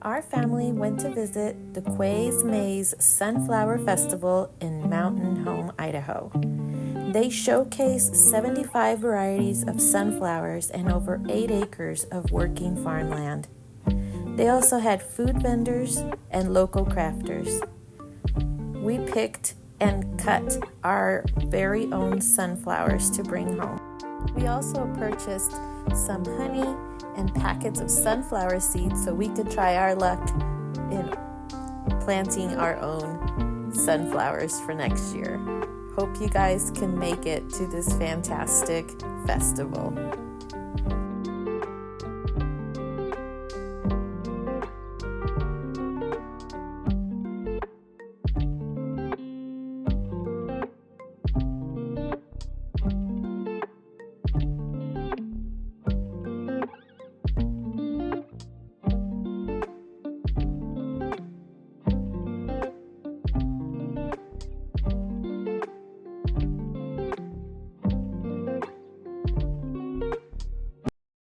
our family went to visit the Quey's Maze Sunflower Festival in Mountain Home, Idaho. They showcase 75 varieties of sunflowers and over 8 acres of working farmland. They also had food vendors and local crafters. We picked and cut our very own sunflowers to bring home. We also purchased some honey and packets of sunflower seeds so we could try our luck in planting our own sunflowers for next year. Hope you guys can make it to this fantastic festival.